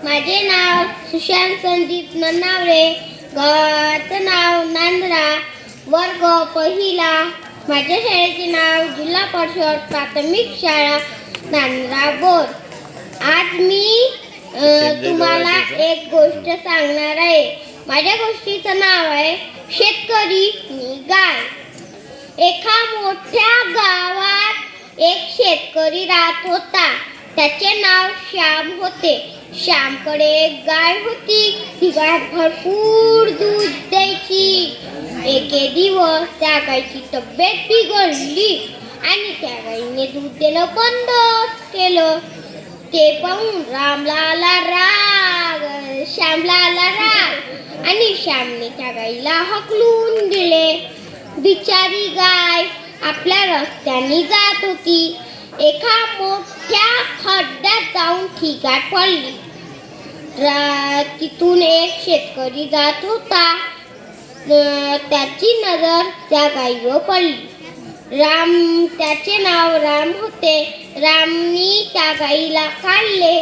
माझे नाव सुशांत संदीप नन्नावरे, गावाचं नाव नांदरा, वर्ग पहिला. माझ्या शाळेचे नाव जिल्हा परिषद प्राथमिक शाळा नांदरा बोर. आज मी तुम्हाला एक गोष्ट सांगणार आहे. माझ्या गोष्टीचं नाव आहे शेतकरी आणि गाय. एका मोठ्या गावात एक शेतकरी राहत होता. त्याचे नाव श्याम होते. श्यामकडे एक गाय होती. ती गाय भरपूर दूध द्यायची. एके दिवस त्या गायची तब्येत बिघडली आणि त्या गायीने दूध देणं बंदच केलं. ते पाहून रामला आला राग, श्यामला आला राग आणि श्यामने त्या गायीला हकलून दिले. बिचारी गाय आपल्या रस्त्याने जात होती. एका मोठ्या खड्ड्यात जाऊन ती गाय पडली. तिथून एक शेतकरी जात होता. त्याची नजर त्या गायीवर पडली. त्याचे नाव राम होते. रामनी त्या गायीला काढले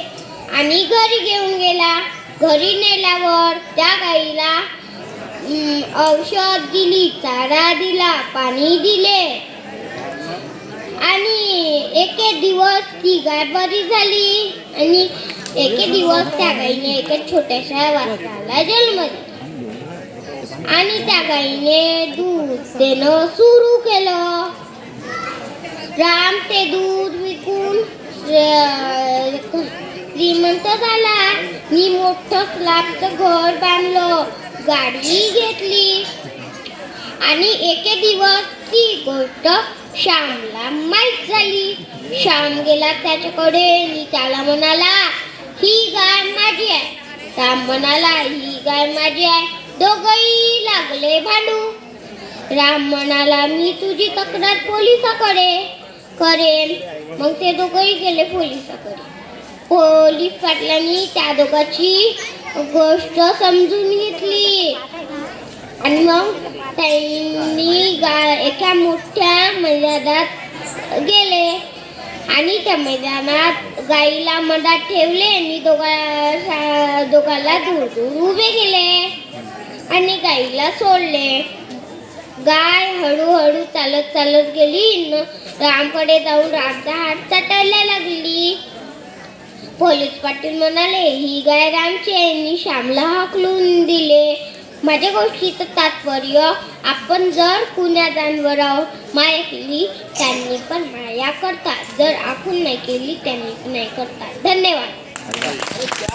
आणि घरी घेऊन गेला. घरी नेल्यावर त्या गायीला औषध दिली, चारा दिला, पाणी दिले आणि एके दिवस ती गाय बरी झाली. आणि एके दिवस त्या गायीने एका छोट्याशा वासराला जन्म दिला आणि त्या गायीने दूध देणं सुरू केलं. राम ते दूध विकून श्रीमंत झाला आणि मोठं स्लॅबचं घर बांधलं, गाडी घेतली. आणि एके दिवस ती गोष्ट श्यामला माहीत झाली. श्याम गेला त्याच्याकडे आणि त्याला म्हणाला, ही गाय माझी आहे. श्याम म्हणाला, ही गाय माझी आहे. दोघंही लागले भांडू. राम म्हणाला, मी तुझी तक्रार पोलिसाकडे करेन. मग ते दोघंही गेले पोलिसाकडे. पोलीस पाटलांनी त्या दोघांची गोष्ट समजून घेतली आणि मग त्यांनी एका मोठ्या मैदानात गेले आणि त्या मैदानात गाईला मधात ठेवले आणि दोघांना दूर दूर उभे केले आणि गाईला सोडले. गाय हळूहळू चालत चालत गेली. रामकडे जाऊन रामचा हात चाटायला लागली. पोलीस पाटील म्हणाले, ही गाय रामची आहे आणि श्यामला हाकलून दिले. माझ्या गोष्टीचं तात्पर्य, आपण जर कुण्या जनावरावर माया केली त्यांनी पण माया करतात, जर आपण नाही केली त्यांनी नाही करतात. धन्यवाद.